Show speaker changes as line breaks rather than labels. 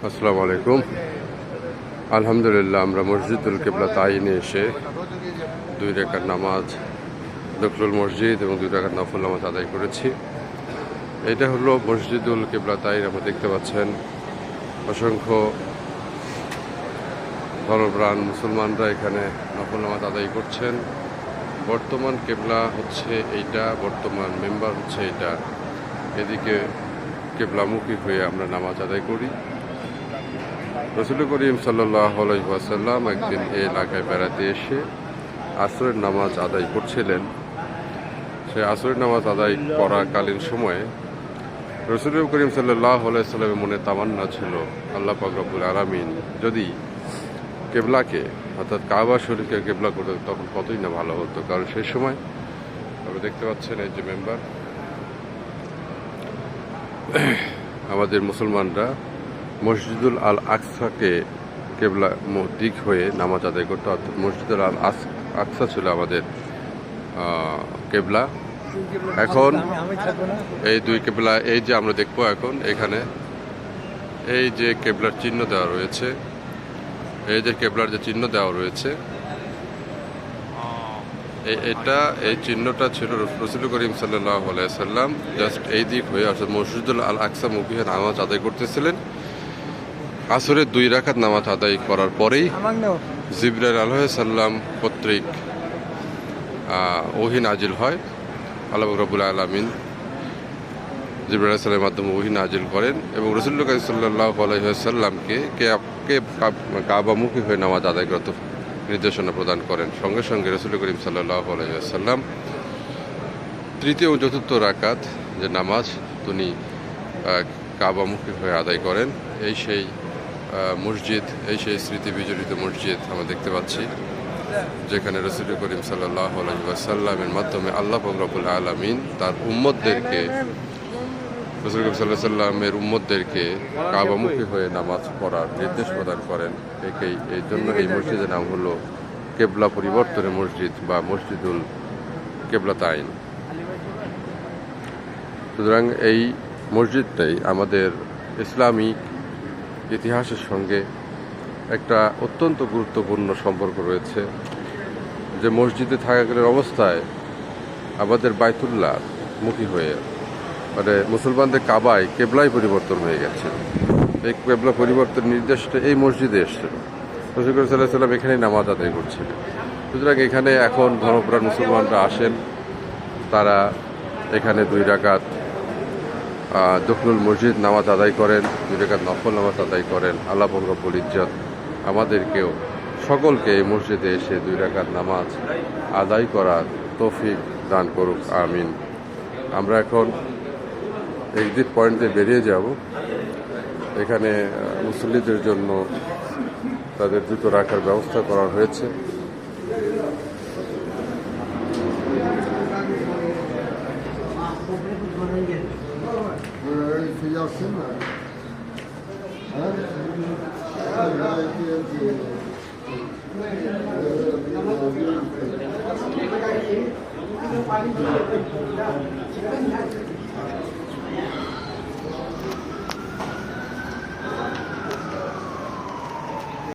আসসালামু আলাইকুম। আলহামদুলিল্লাহ, আমরা মসজিদুল কিবলা তাইনে এসে 2 রাকাত নামাজ দখলুল মসজিদ এবং 2 রাকাত নফল নামাজ আদায় করেছি। এটা হলো মসজিদুল কিবলা তাইন। আমরা দেখতে পাচ্ছেন অসংখ্য ধর্মপ্রাণ মুসলমানরা এখানে নফল নামাজ আদায় করছেন। বর্তমান কিবলা হচ্ছে এইটা, বর্তমান মেম্বার হচ্ছে এটা। এদিকে কিবলামুখী হয়ে আমরা নামাজ আদায় করি। রাসূল করিম সাল্লাল্লাহু আলাইহি ওয়াসাল্লাম একদিন এই এলাকায় বেড়াতে এসে আসরের নামাজ আদায় করছিলেন। সে আসরের নামাজ আদায় করাকালীন সময়ে রাসূল করিম সাল্লাল্লাহু আলাইহি ওয়াসাল্লামের মনে তামান্না ছিল, আল্লাহ পাক রব্বুল আলামিন যদি কিবলাকে অর্থাৎ কাবা শরীফকে কিবলা করতে তখন কতই না ভালো হতো। কারণ সেই সময় আপনারা দেখতে পাচ্ছেন এই যে মেম্বার, আমাদের মুসলমানরা মসজিদুল আল আকসাকে কেবলা দিক হয়ে নামাজ আদায় করতো। অর্থাৎ মসজিদুল আল আকসা ছিল আমাদের কেবলা। এখন এই 2 কেবলা, এই যে আমরা দেখবো এখন এখানে এই যে কেবলার চিহ্ন দেওয়া রয়েছে, এই যে কেবলার যে চিহ্ন দেওয়া রয়েছে, এই চিহ্নটা ছিল রাসূল করিম সাল্লাল্লাহু আলাইহি ওয়াসাল্লাম জাস্ট এই দিক হয়ে অর্থাৎ মসজিদুল আল আকসা মুখী হয়ে নামাজ আদায় করতেছিলেন। আসরের 2 রাকাত নামাজ আদায় করার পরেই জিবরাইল আলাইহিস সালাম কর্তৃক ওহী নাজিল হয়। আল্লাহ রাব্বুল আলামিন জিবরাইল আলাইহিস সালামের মাধ্যমে ওহী নাজিল করেন এবং রাসূলুল্লাহ সাল্লাল্লাহু আলাইহি ওয়াসাল্লামকে কাবামুখী হয়ে নামাজ আদায় করতে নির্দেশনা প্রদান করেন। সঙ্গে সঙ্গে রাসূল করিম সাল্লাল্লাহু আলাইহি ওয়াসাল্লাম 3য় ও 4র্থ রাকাত যে নামাজ তিনি কাবামুখী হয়ে আদায় করেন। এই সেই মসজিদ, এই সেই স্মৃতি বিজড়িত মসজিদ আমরা দেখতে পাচ্ছি, যেখানে রাসূল করিম সাল্লাল্লাহু আলাইহি ওয়াসাল্লামের মাধ্যমে আল্লাহ পাক রব্বুল আলামিন তার উম্মতদেরকে, রাসূল করিম সাল্লাল্লাহু আলাইহি ওয়াসাল্লামের উম্মতদেরকে কাবামুখী হয়ে নামাজ পড়ার নির্দেশ প্রদান করেন। এই জন্য এই মসজিদের নাম হলো কেবলা পরিবর্তনের মসজিদ বা মসজিদুল কিবলা তাইন। সুতরাং এই মসজিদটাই আমাদের ইসলামিক ইতিহাসের সঙ্গে একটা অত্যন্ত গুরুত্বপূর্ণ সম্পর্ক রয়েছে। যে মসজিদে থাকাকালীন অবস্থায় আমাদের বাইতুল্লাহ মুখী হয়ে মানে মুসলমানদের কাবায় কেবলাই পরিবর্তন হয়ে গেছে। এই কেবলা পরিবর্তন নির্দেশটা এই মসজিদে এসেছিল। রাসূল সাল্লাল্লাহু আলাইহি ওয়াসাল্লাম এখানেই নামাজ আদায় করছিলেন। সুতরাং এখানে এখন ধর্মপ্রাণ মুসলমানরা আসেন, তারা এখানে 2 রাকাত দখলুল মসজিদ নামাজ আদায় করেন, 2 রাকাত নফল নামাজ আদায় করেন। আল্লাহ পাক রব্বুল ইজ্জত আমাদেরকেও সকলকে এই মসজিদে এসে 2 রাকাত নামাজ আদায় করার তৌফিক দান করুক, আমিন। আমরা এখন এক্সিট পয়েন্টে বেরিয়ে যাব। এখানে মুসল্লিদের জন্য তাদের জুতো রাখার ব্যবস্থা করা হয়েছে।